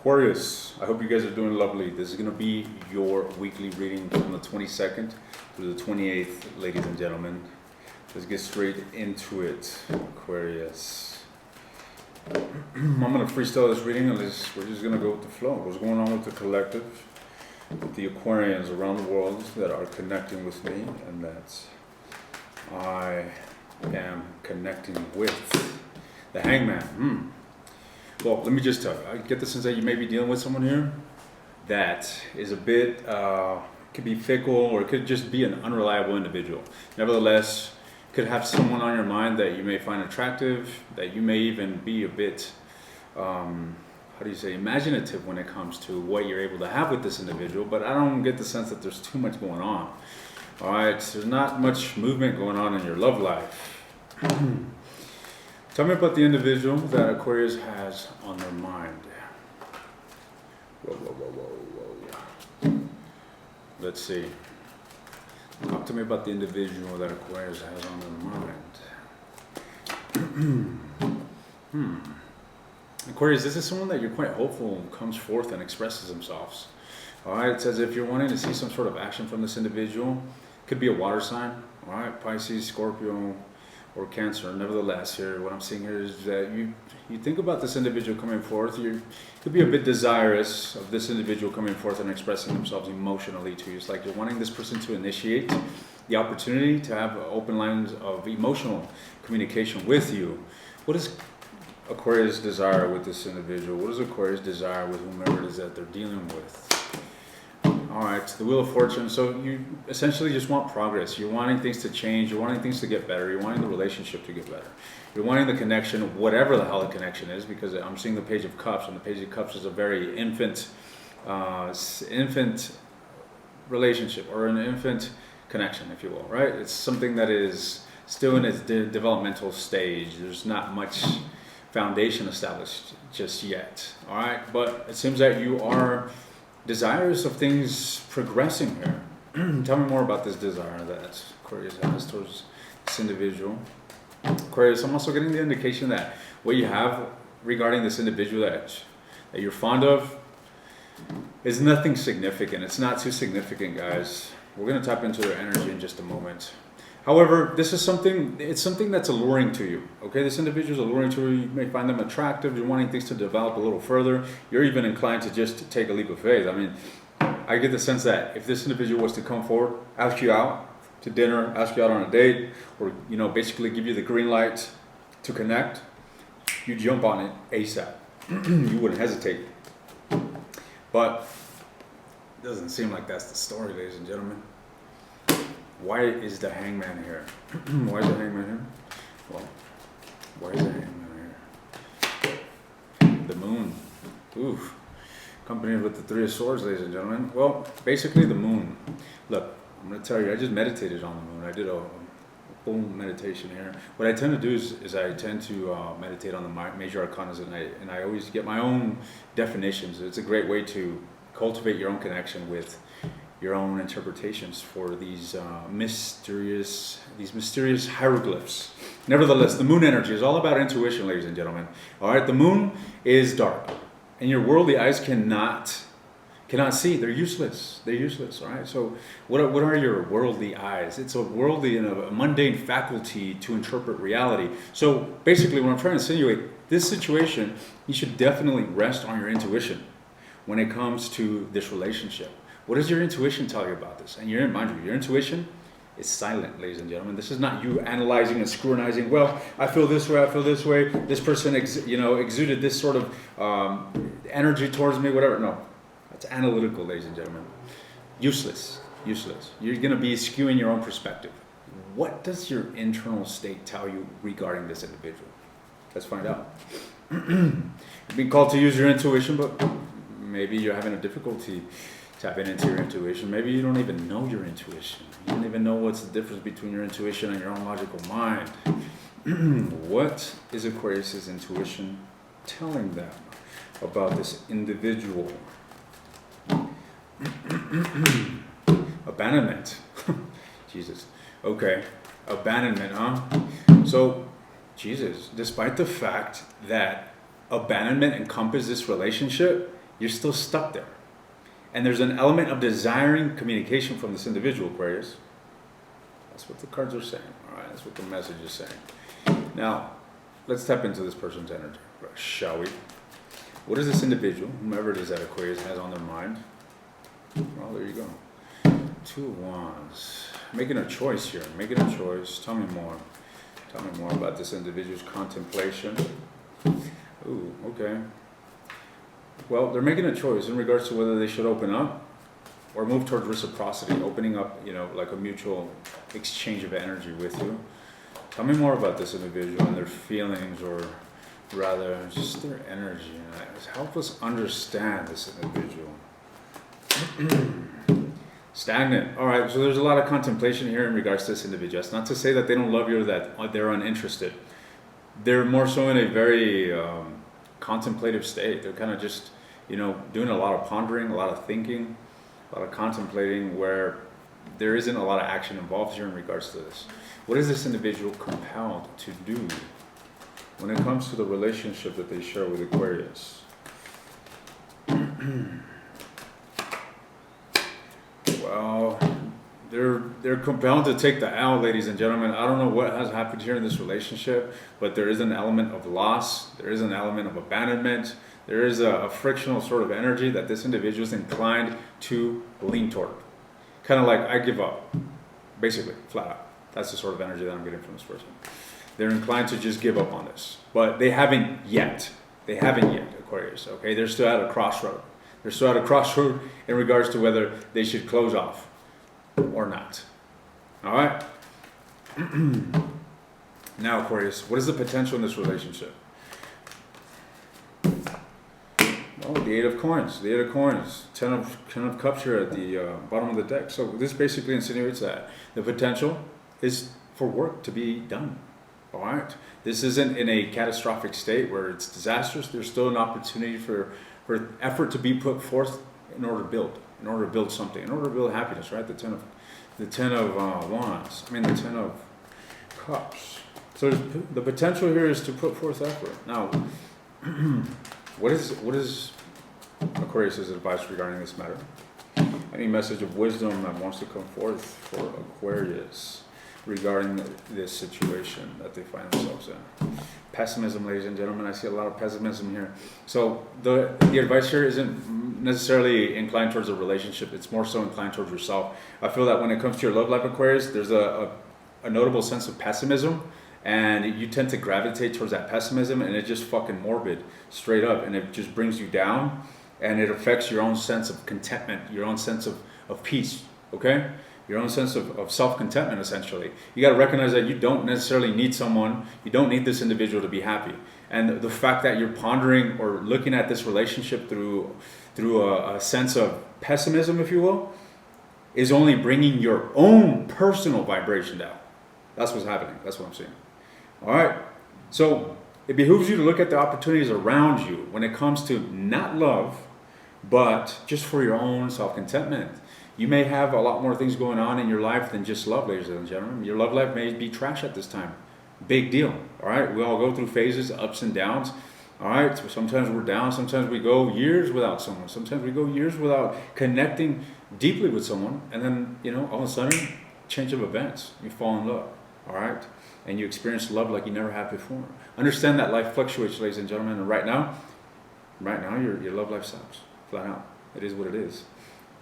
Aquarius, I hope you guys are doing lovely. This is going to be your weekly reading from the 22nd through the 28th, ladies and gentlemen. Let's get straight into it, Aquarius. I'm going to freestyle this reading and we're just going to go with the flow. What's going on with the collective, with the Aquarians around the world that are connecting with me and that I am connecting with. The Hangman. Well, let me just tell you, I get the sense that you may be dealing with someone here that is a bit, could be fickle or it could just be an unreliable individual. Nevertheless, could have someone on your mind that you may find attractive, that you may even be a bit, imaginative when it comes to what you're able to have with this individual, but I don't get the sense that there's too much going on. All right, there's not much movement going on in your love life. Tell me about the individual that Aquarius has on their mind. Whoa. Let's see. Talk to me about the individual that Aquarius has on their mind. Aquarius, this is someone that you're quite hopeful comes forth and expresses themselves. All right, it says if you're wanting to see some sort of action from this individual, could be a water sign, all right, Pisces, Scorpio, or Cancer. Nevertheless, here what I'm seeing here is that you think about this individual coming forth. You could be a bit desirous of this individual coming forth and expressing themselves emotionally to you. It's like you're wanting this person to initiate the opportunity to have open lines of emotional communication with you. What does Aquarius desire with this individual? What does Aquarius desire with whomever it is that they're dealing with? All right, the Wheel of Fortune. So you essentially just want progress. You're wanting things to change. You're wanting things to get better. You're wanting the relationship to get better. You're wanting the connection, whatever the hell the connection is, because I'm seeing the Page of Cups, and the Page of Cups is a very infant relationship, or an infant connection, if you will, right? It's something that is still in its developmental stage. There's not much foundation established just yet, all right? But it seems that you are desirous of things progressing here. Tell me more about this desire that Aquarius has towards this individual. Aquarius, I'm also getting the indication that what you have regarding this individual that you're fond of is nothing significant. It's not too significant, guys. We're going to tap into their energy in just a moment. However, this is something that's alluring to you, okay? This individual is alluring to you. You may find them attractive. You're wanting things to develop a little further. You're even inclined to just take a leap of faith. I mean, I get the sense that if this individual was to come forward, ask you out to dinner, ask you out on a date, or, basically give you the green light to connect, you jump on it ASAP. You wouldn't hesitate. But it doesn't seem like that's the story, ladies and gentlemen. Why is the Hangman here? Why is the Hangman here? Well, why is the Hangman here? The Moon. Oof. Accompanied with the Three of Swords, ladies and gentlemen. Well, basically the Moon. Look, I'm going to tell you, I just meditated on the Moon. I did a full meditation here. What I tend to do is I tend to meditate on the major arcanas, and I always get my own definitions. It's a great way to cultivate your own connection with your own interpretations for these mysterious hieroglyphs. Nevertheless, the moon energy is all about intuition, ladies and gentlemen. All right, the moon is dark, and your worldly eyes cannot see. They're useless. All right. So, what are your worldly eyes? It's a worldly and a mundane faculty to interpret reality. So, basically, what I'm trying to insinuate, this situation, you should definitely rest on your intuition when it comes to this relationship. What does your intuition tell you about this? And mind you, your intuition is silent, ladies and gentlemen. This is not you analyzing and scrutinizing. Well, I feel this way. This person, exuded this sort of energy towards me. Whatever. No, that's analytical, ladies and gentlemen. Useless. You're going to be skewing your own perspective. What does your internal state tell you regarding this individual? Let's find out. You're being called to use your intuition, but maybe you're having a difficulty tapping into your intuition. Maybe you don't even know your intuition. You don't even know what's the difference between your intuition and your own logical mind. What is Aquarius' intuition telling them about this individual? Abandonment. Jesus. Okay. Abandonment, huh? So, Jesus, despite the fact that abandonment encompasses this relationship, You're still stuck there. And there's an element of desiring communication from this individual, Aquarius. That's what the cards are saying. All right, that's what the message is saying. Now, let's tap into this person's energy, shall we? What is this individual, whomever it is that Aquarius has on their mind? Well, there you go. 2 of Wands. Making a choice here. Making a choice. Tell me more. Tell me more about this individual's contemplation. Ooh, okay. Well, they're making a choice in regards to whether they should open up or move towards reciprocity, opening up, like a mutual exchange of energy with you. Tell me more about this individual and their feelings, or rather just their energy. Help us understand this individual. Stagnant. All right, so there's a lot of contemplation here in regards to this individual. It's not to say that they don't love you or that they're uninterested. They're more so in a very contemplative state. They're kind of just, doing a lot of pondering, a lot of thinking, a lot of contemplating, where there isn't a lot of action involved here in regards to this. What is this individual compelled to do when it comes to the relationship that they share with Aquarius? Well, they're compelled to take the L, ladies and gentlemen. I don't know what has happened here in this relationship, but there is an element of loss. There is an element of abandonment. There is a frictional sort of energy that this individual is inclined to lean toward. Kind of like, I give up, basically, flat out. That's the sort of energy that I'm getting from this person. They're inclined to just give up on this, but they haven't yet. They haven't yet, Aquarius, okay? They're still at a crossroad. They're still at a crossroad in regards to whether they should close off or not. All right? Now, Aquarius, what is the potential in this relationship? Well, the 8 of Coins. The 8 of Coins. 10 of Cups here at the bottom of the deck. So this basically insinuates that the potential is for work to be done. All right? This isn't in a catastrophic state where it's disastrous. There's still an opportunity for effort to be put forth in order to build something, in order to build happiness, right? The 10 of Wands. The 10 of Cups. So the potential here is to put forth effort. Now, what is Aquarius' advice regarding this matter? Any message of wisdom that wants to come forth for Aquarius regarding this situation that they find themselves in? Pessimism, ladies and gentlemen. I see a lot of pessimism here. So the advice here isn't necessarily inclined towards a relationship. It's more so inclined towards yourself. I feel that when it comes to your love life, Aquarius, there's a notable sense of pessimism, and you tend to gravitate towards that pessimism, and it's just fucking morbid, straight up, and it just brings you down, and it affects your own sense of contentment, your own sense of peace, okay? Your own sense of self-contentment, essentially. You got to recognize that you don't necessarily need someone, you don't need this individual to be happy. And the fact that you're pondering or looking at this relationship through a sense of pessimism, if you will, is only bringing your own personal vibration down. That's what's happening. That's what I'm seeing. All right. So it behooves you to look at the opportunities around you when it comes to not love, but just for your own self-contentment. You may have a lot more things going on in your life than just love, ladies and gentlemen. Your love life may be trash at this time. Big deal. All right. We all go through phases, ups and downs. All right. So sometimes we're down. Sometimes we go years without someone. Sometimes we go years without connecting deeply with someone. And then, all of a sudden, change of events. You fall in love. All right. And you experience love like you never have before. Understand that life fluctuates, ladies and gentlemen. And right now, your love life sucks. Flat out. It is what it is.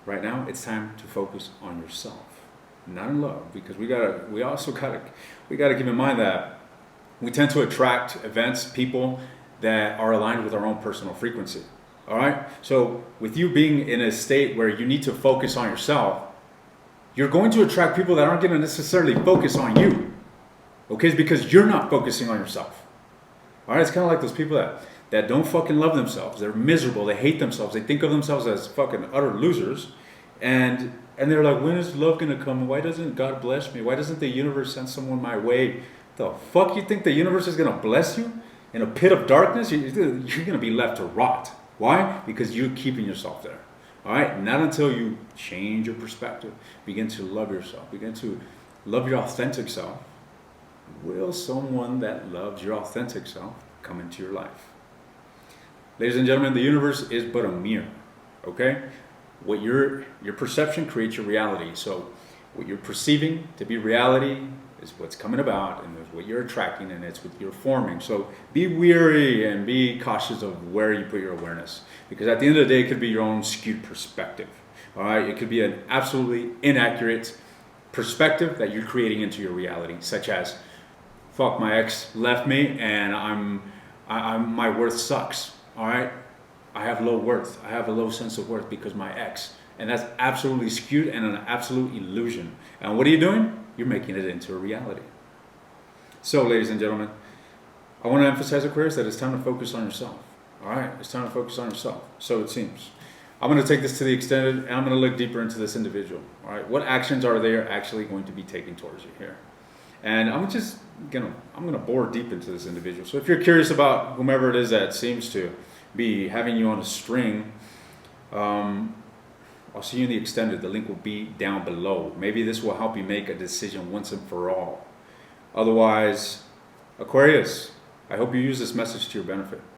Right now, it's time to focus on yourself, not in love, because we gotta keep in mind that we tend to attract events, people that are aligned with our own personal frequency. All right. So with you being in a state where you need to focus on yourself, you're going to attract people that aren't going to necessarily focus on you. Okay, it's because you're not focusing on yourself. All right. It's kind of like those people that don't fucking love themselves. They're miserable. They hate themselves. They think of themselves as fucking utter losers. And they're like, when is love going to come? Why doesn't God bless me? Why doesn't the universe send someone my way? The fuck you think the universe is going to bless you? In a pit of darkness? You're going to be left to rot. Why? Because you're keeping yourself there. All right? Not until you change your perspective. Begin to love yourself. Begin to love your authentic self. Will someone that loves your authentic self come into your life? Ladies and gentlemen, the universe is but a mirror, okay? What your perception creates your reality. So what you're perceiving to be reality is what's coming about, and what you're attracting, and it's what you're forming. So be wary and be cautious of where you put your awareness, because at the end of the day, it could be your own skewed perspective. All right, it could be an absolutely inaccurate perspective that you're creating into your reality, such as, fuck, my ex left me, and my worth sucks. All right, I have low worth. I have a low sense of worth because my ex. And that's absolutely skewed and an absolute illusion. And what are you doing? You're making it into a reality. So, ladies and gentlemen, I want to emphasize, Aquarius, that it's time to focus on yourself. All right, it's time to focus on yourself. So it seems. I'm going to take this to the extended, and I'm going to look deeper into this individual. All right, what actions are they actually going to be taking towards you here? And I'm going to bore deep into this individual. So if you're curious about whomever it is that seems to be having you on a string, I'll see you in the extended. The link will be down below. Maybe this will help you make a decision once and for all. Otherwise, Aquarius, I hope you use this message to your benefit.